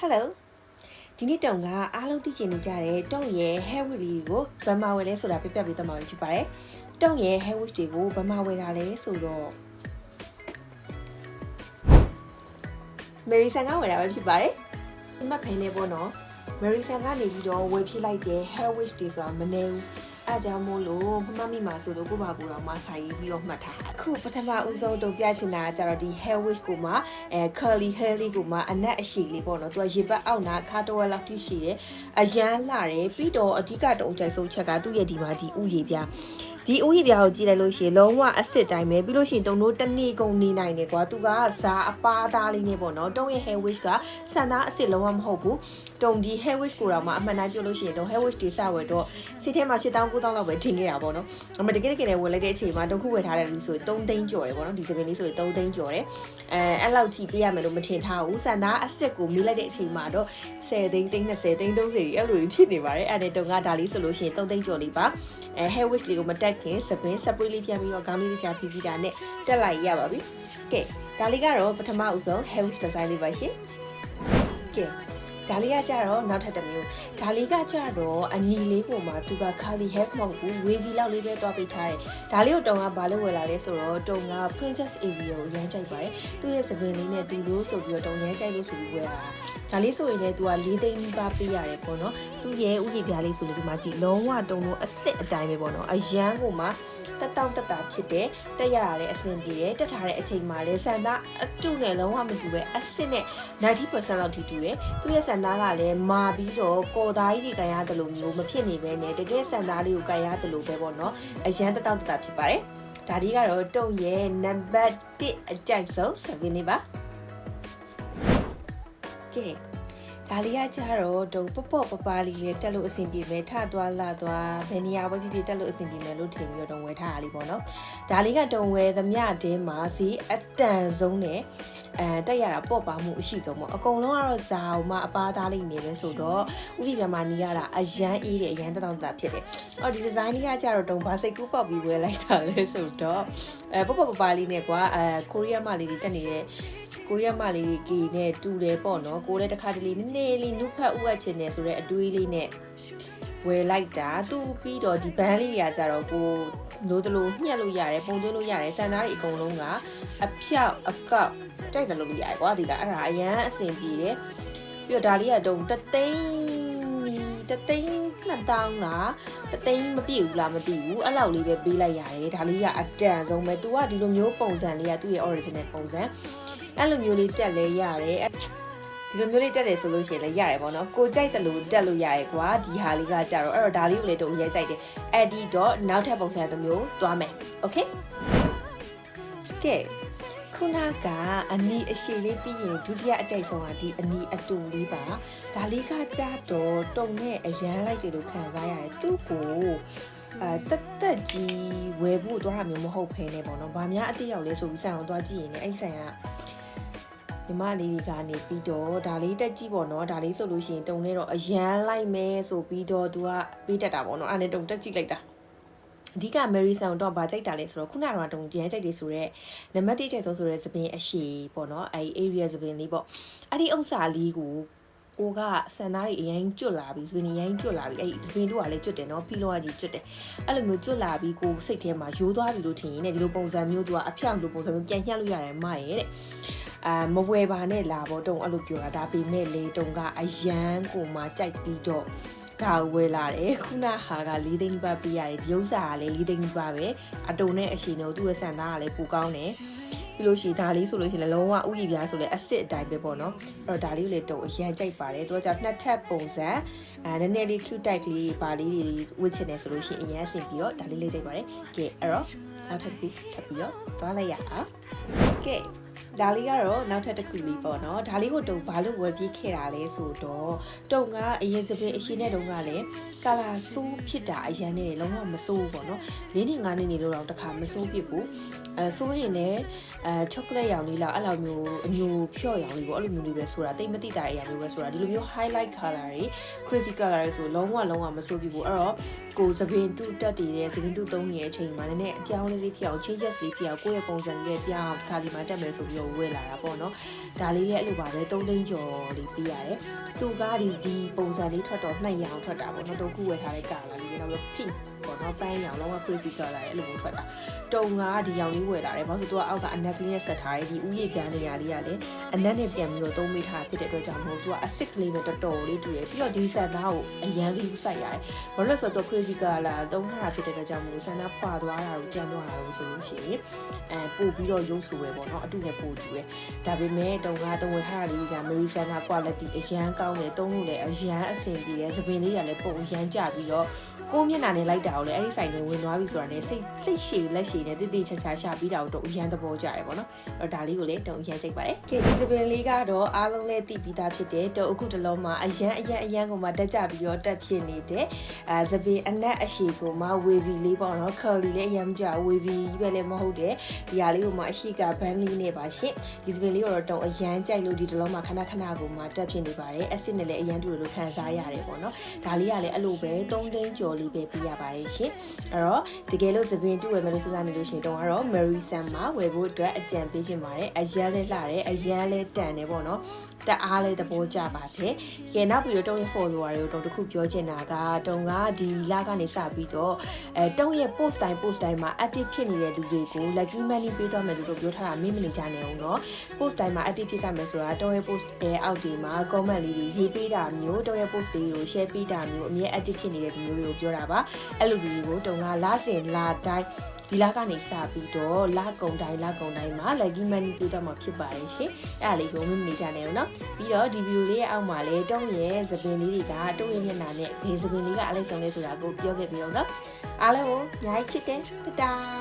Hello ဒီနေ့တုန်းကအားလုံးသိချင်နေကြတဲ့တုံးရဲ့ hair wig တွေကိုဘယ်မှာဝယ်လဲဆိုတာပြပြပေးသွားမှာဖြစ်ပါတယ်တုံးရဲ့ hair wig တွေကိုဘယ်မှာဝယ်တာလဲဆိုတော့ Marison ကဝယ်တာပဲဖြစ်ပါတယ်ဒီမှာဖိနေပေါ့နော် Marison ကနေပြီးတော့ဝယ်ဖြစ်လိုက်တဲ့ hair wig တွေဆိုတာမနေဘူးအားကြောင့်မို့လို့မမမိမှာဆိုလို့ကိုပါကူတော့မှဆိုင်ပြီးတော့မှတ်ထားအခုပထမဦးဆုံးတုံပြချင်တာကကြတော့ဒီ hair wig ကိုမှcurly hair လေးကိုမှအနက်အရှိလေးပေါ့နော်သူကရေပတ်အောက်နာခါတော့လောက်ထိရှိတယ်အရန်လှတယ်ပြီးတော့အဓိကတုံကြိုက်ဆုံးချက်ကသူ့ရဲ့ဒီမှာဒီဥရေပြဒီဥယျာဉ်ကိုကြည့်လိုက်လို့ရှိရင်လုံးဝအစ်စ်တိုင်းပဲပြီးလို့ရှိရင်တုံတို့တနေ့ကုန်နေနိုင်တယ်ကွာသူကဇာအပါသားလေးနဲ့ပေါ့နော်တုံရဲ့ hair wig ကဆန်သားအစ်စ်လုံးဝမဟုတ်ဘူးတုံဒီ hair wig ကိုတော့မှအမှန်တမ်းပြောလို့ရှိရင်တုံ hair wig တွေစဝယ်တော့စီထဲမှာ8000 9000လောက်ပဲထင်ခဲ့တာပေါ့နော်အမှတကယ်နဲ့ဝယ်လိုက်တဲ့အချိန်မှာတုံခုဝယ်ထားတဲ့လူဆိုရင်3သိန်းကျော်တယ်ပေါ့နော်ဒီစပင်လေးဆိုရင်3သိန်းကျော်တယ်အဲ့လောက်ထိပေးရမယ်လို့မထင်ထားဘူးဆန်သားအစ်စ်ကိုမိလိုက်တဲ့အချိန်မှာတော့10သိန်း20သိန်း30သိန်း30အဲ့လိုဖြစ်နေပါတယ်အဲ့ဒါတုံကဒါလေးဆိုလို့ရှိရင်3သိန်းကျော်လေးပါhair wig လေးကိုမတက်ခင်စပင် spray လေးပြန်ပြီးတော့ခေါင်းလေးတစ်ချာဖြီးပြီးတာနဲ့တက်လိုက်ရပါပြီကဲဒါလေးကတော့ပထမဦးဆုံး hair wig design လေးပါရှင်ကဲဒါလေးကကြတော့နောက်ထပ်တစ်မျိုးဒါလေးကကြတော့အနီလေးပုံမှာသူက curly hair မဟုတ်ဘူး wavy လောက်လေးပဲတွားပေးထားတယ်ဒါလေးကိုတုံကဘာလို့ဝယ်လာလဲဆိုတော့တုံက princess area ကိုရမ်းကြိုက်ပါတယ်သူ့ရဲ့စပင်လေးနဲ့သူလို့ဆိုပြီးတော့တုံရမ်းကြိုက်လို့ဆိုပြီးဝယ်လာဒါလေးဆိုရင်လည်းသူက4သိန်းနီးပါးပေးရတယ်ပေါ့နော်သူ့ရဲ့ဥယျာဉ်ပြားလေးဆိုလို့ဒီမှာကြည့်လုံးဝတုံလို့အစ်စ်အတိုင်းပဲပေါ့နော်အရန်ကိုမှတက်တောင့်တက်တာဖြစ်တယ်တက်ရတာလည်းအဆင်ပြေတယ်တက်ထားတဲ့အချိန်မှာလည်းဆန်သားအတုနဲ့လုံးဝမတူပဲအစစ်နဲ့ 90% လောက်ထိတူတယ်သူရဲ့ဆန်သားကလည်းမာပြီးတော့ကော်သားကြီးတွေကန်ရတယ်လို့မျိုးမဖြစ်နေပဲနဲ့တကယ်ဆန်သားလေးကိုကန်ရတယ်လို့ပဲပေါ့နော်အရန်တက်တောင့်တက်တာဖြစ်ပါတယ်ဒါလေးကတော့တုံရဲ့နံပါတ်1အကြိုက်ဆုံး7လေးပါကဲဒါလေးကကြတော့တုံပေါ့ပပလေးလေးတက်လို့အဆင်ပြေမယ်ထသွားလာသွားဘယ်နေရာပဲဖြစ်ဖြစ်တက်လို့အဆင်ပြေမယ်လို့ထင်ပြီးတော့ဝယ်ထားတာလေးပေါ့နော်ဒါလေးကတုံဝယ်သမျှတင်းမှာစီအတန်ဆုံးနဲ့တက်ရတာပေါ့ပါမှုအရှိဆုံးပေါ့အကုန်လုံးကတော့ဇာအောင်မှအပါသားလေးနေပဲဆိုတော့ဥပမာနေရတာအရန်အေးတယ်အရန်တောင့်တဖြစ်တယ်အော်ဒီဒီဇိုင်းလေးကကြတော့တုံဘာစိတ်ကူးပေါက်ပြီးဝယ်လိုက်တာလဲဆိုတော့ပေါ့ပလေးနဲ့ကွာကိုရီးယားမလေးတွေတက်နေတဲ့ကိုရီးယားမလေးကြီးနဲ့တူတယ်ပေါ့နော်ကိုလည်းတစ်ခါတလေနည်းနည်းလေးနုဖတ်ဥဝတ်ချင်တယ်ဆိုတော့အတွေးလေးနဲ့ဝယ်လိုက်တာသူပြီးတော့ဒီဘန်းလေးတွေကကြတော့ကိုလို့တလို့ညှက်လို့ရတယ်ပုံသွင်းလို့ရတယ်စံသားတွေအကုန်လုံးကအဖြောက်အကောက်တိုက်တယ်လို့ရတယ်ကွာဒီကအဲ့ဒါအရန်အဆင်ပြေတယ်ပြီးတော့ဒါလေးကတုံတသိန်း2000လားတသိန်းမပြည့်ဘူးလားမသိဘူးအဲ့လောက်လေးပဲပေးလိုက်ရတယ်ဒါလေးကအတန်ဆုံးပဲ तू ကဒီလိုမျိုးပုံစံလေးကသူ့ရဲ့ original ပုံစံအဲ့လိုမျိုးလေးတက်လဲရတယ်ဒီလိုမျိုးလေးတက်တယ်ဆိုလို့ရှိရင်လည်းရတယ်ပေါ့နော်ကိုကြိုက်တယ်လို့တက်လို့ရတယ်ကွာဒီဟာလေးကကြတော့အဲ့တော့ဒါလေးကိုလည်းတုံရဲကြိုက်တယ်အဲ့ဒီတော့နောက်ထပ်ပုံစံတစ်မျိုးသွားမယ်โอเคကဲခုနကအနီအရှိလေးပြီးရင်ဒုတိယအကြိုက်ဆုံးကဒီအနီအတူလေးပါဒါလေးကကြတော့တုံနဲ့အရန်လိုက်တယ်လို့ခံစားရတယ်သူ့ကိုတက်ကြီးဝယ်ဖို့သွားတာမျိုးမဟုတ်ဖ ೇನೆ ပေါ့နော်။ဘာများအတိရောက်လဲဆိုပြီးဆိုင်အောင်သွားကြည့်ရင်လည်းအဲ့ဆိုင်ကညီမလေးတွေကနေပြီးတော့ဒါလေးတက်ကြီးပေါ့နော်။ဒါလေးဆိုလို့ရှိရင်တုံနဲ့တော့အရန်လိုက်မယ်ဆိုပြီးတော့သူကပေးတက်တာပေါ့နော်။အဲ့နဲ့တုံတက်ကြည့်လိုက်တာ။အဓိက Marison တော့ဗာကြိုက်တာလဲဆိုတော့ခုနကတော့တုံပြန်ကြိုက်တယ်ဆိုတော့နံပါတ်1ကြိုက်ဆုံးဆိုတဲ့သပင်အရှိပေါ့နော်။အဲ့ area သပင်လေးပေါ့။အဲ့ဒီဥစ္စာလေးကိုကိုကဆန်သားတွေအရင်ကျွတ်လာပြီးစပင်းအရင်ကျွတ်လာပြီးအဲ့ဒီစပင်းတို့ကလည်းကျွတ်တယ်နော်ဖီလုံးကကြီးကျွတ်တယ်အဲ့လိုမျိုးကျွတ်လာပြီးကိုစိတ်ထဲမှာရိုးသွားပြီလို့ထင်ရင်လည်းဒီလိုပုံစံမျိုးသူကအဖြောင့်လိုပုံစံမျိုးပြန်ညှက်လို့ရတယ်မရဲ့တဲ့မဝယ်ပါနဲ့လာပေါ့တုံအဲ့လိုပြောတာဒါပေမဲ့လေတုံကအရန်ကိုမှကြိုက်ပြီးတော့ဒါဝယ်လာတယ်ခုနဟာက4သိန်းပါပေးရတယ်ဒီဥစ္စာကလည်း4သိန်းပါပဲအတုံနဲ့အရှိန်တို့သူ့ရဲ့ဆန်သားကလည်းပိုကောင်းတယ်ပြီးလို့ရှိရင်ဒါလေးဆိုလို့ရှိရင်လုံးဝဥယျာဉ်ပြားဆိုလဲအစ်စ်အတိုင်းပဲပေါ့နော်အဲ့တော့ဒါလေးကိုလည်းတုံအရန်ကြိုက်ပါတယ်သူကကြာနှစ်ထပ်ပုံစံနည်းနည်းလေး cute type လေးပါလေးတွေဝတ်ချင်တယ်ဆိုလို့ရှိရင်အရန်အဆင်ပြီးတော့ဒါလေးလေးကြိုက်ပါတယ်ကဲအဲ့တော့နောက်ထပ်တစ်ခုထပ်ပြီးတော့သွားလိုက်ရအောင်ကဲဒါလေးကတော့နောက်ထပ်တစ်ခုလေးပေါ့နော်ဒါလေးကိုတုံဘာလို့ဝယ်ပြီးခဲ့တာလဲဆိုတော့တုံကအရင်စပင်းအရှိနဲ့တုံကလည်းကာလာဆိုးဖြစ်တာအရန်နဲ့လုံးဝမဆိုးဘူးပေါ့နော်၄နှစ်၅နှစ်နေလို့တော့တခါမဆိုးဖြစ်ဘူးဆိုရင်လည်းချောကလက်ရောင်လေးလားအဲ့လိုမျိုးအမျိုးဖြော့ရောင်လေးပေါ့အဲ့လိုမျိုးလေးပဲဆိုတာတိတ်မတိတာအရာမျိုးပဲဆိုတာဒီလိုမျိုး highlight color တွေ crazy color တွေဆိုလုံးဝမဆိုးပြဘူးအဲ့တော့ကိုစပင်းတူတက်တည်တဲ့စပင်းတူသုံးနေတဲ့အချိန်မှာလည်းအပြောင်းလေးဖြစ်အောင် changes လေးဖြစ်အောင်ကိုယ့်ရဲ့ပုံစံလေးပြောင်းခါလီမှာတက်မယ်ဆို ပြီးတော့ဝယ်လာတာပေါ့နော်ဒါလေးလည်းအဲ့လိုပါပဲ3သိန်းကျော်လေးပေးရတယ်သူကဒီပုံစံလေးထွက်တော့2ရောင်ထွက်တာပေါ့နော်တော့ခုဝယ်ထားတဲ့ကာလာလေးနောက်ပြီး pink ပေါ့နော်ပန်းရောင်လုံးဝ crazy color ရဲ့အဲ့လိုမျိုးထွက်တာတုံကဒီရောင်လေးဝယ်လာတယ်ဘာလို့ဆိုတော့သူကအောက်က အနက်ကလေးနဲ့ဆက်ထားတယ်ဒီဥယျာဉ်ပြားနေရာလေးကလည်းအနက်နဲ့ပြန်ပြီးတော့သုံးမိထားဖြစ်တဲ့အတွက်ကြောင့်မို့သူကအစစ်ကလေးနဲ့တော်တော်လေးတူတယ်ပြီးတော့ဒီဆန်သားကိုအရန်လေးစိုက်ရတယ်ဘာလို့လဲဆိုတော့ crazy color သုံးထားတာဖြစ်တဲ့အတွက်ကြောင့်မို့ဆန်သားဖွာသွားတာကိုကြမ်းသွားတာလို့ဆိုလို့ရှိရင်ပို့ပြီးတော့ရုပ်ဆူပဲပေါ့နော်အတူနဲ့ပို့တူတယ်ဒါပေမဲ့တုံကတုံဝယ်ထားတာလေးက Mary Santa quality အရန်ကောင်းတယ်သုံးလို့လည်းအရန်အဆင်ပြေတယ်သပင်လေးကလည်းပုံအရန်ကြပြီးတော့ကိုမျက်နှာနဲ့လိုက်တာကိုလည်းအဲ့ဒီဆိုင်နဲ့ဝင်သွားပြီဆိုတာနဲ့စိတ်ရှည်လက်ရှည်နဲ့တိတိချာချာရှာပြီးတာကိုတော့အရန်သဘောကျတယ်ပေါ့နော်အဲ့ဒါလေးကိုလည်းတုံအရန်စိတ်ပါတယ်ကဲဒီစပင်လေးကတော့အားလုံးလည်းသိပြီးသားဖြစ်တယ်တော့အခုတလုံးမှာအရန်ကိုမှတက်ကြပြီးတော့တက်ဖြစ်နေတဲ့စပင်အနက်အရှည်ကိုမှ wavy လေးပေါ့နော် curly လေးအရန်ကြ wavy ပဲလည်းမဟုတ်တယ်ဒီဟာလေးကိုမှအရှိက band လေးနဲ့ပါရှင့်ဒီစပင်လေးကိုတော့တုံအရန်ကြိုက်လို့ဒီတလုံးမှာခဏကိုမှတက်ဖြစ်နေပါတယ်အစစ်နဲ့လည်းအရန်တူလို့ခံစားရတယ်ပေါ့နော်ဒါလေးကလည်းအဲ့လိုပဲ3သိန်းကျော်လေးပဲပြရပါတယ်ရှင်အဲ့တော့တကယ်လို့သပင်တူဝယ်မယ်လို့စဉ်းစားနေလို့ရှိရင်တော့ကတော့ Mary Sam မှာဝယ်ဖို့အတွက်အကြံပေးချင်ပါတယ်အရန်လဲလှတယ်အရန်လဲတန်တယ်ပေါ့နော်တအားလဲသဘောကျပါတယ်ကဲနောက်ပြီးတော့တုံးရဲ့ follower တွေကိုတခုပြောချင်တာကတုံးကဒီလကနေစပြီးတော့တုံးရဲ့ post time မှာ active ဖြစ်နေတဲ့လူတွေကို lucky money ပေးသွားမယ်လို့ပြောထားတာမင်းမနေကြနဲ့အောင်နော် post time မှာ active ဖြစ်ကြမယ်ဆိုတာတုံးရဲ့ post အောက်ဒီမှာ comment လေးတွေရေးပေးတာမျိုးတုံးရဲ့ post လေးတွေကို share ပေးတာမျိုးအမြဲ active ဖြစ်နေတဲ့ဒီမျိုးတွေကိုပြောတာပါအဲ့လိုလူတွေကိုတုံကလာစဉ်လာတိုင်းဒီလကနေစပြီးတော့လကုံတိုင်းမှာ lucky money ပေးတော့မှာဖြစ်ပါတယ်ရှင်အဲ့ဒါလေးကိုမင်းမနေကြနဲ့ဦးနော်ပြီးတော့ဒီဗီဒီယိုလေးရဲ့အောက်မှာလည်းတုံးရဲ့သပင်လေးတွေကတုံးရဲ့မျက်နှာနဲ့ဘယ်သပင်လေးကအလိုက်ဆုံးလဲဆိုတာကိုပြောခဲ့ပြီးတော့နော်အားလုံးကိုညာချစ်တယ်တတား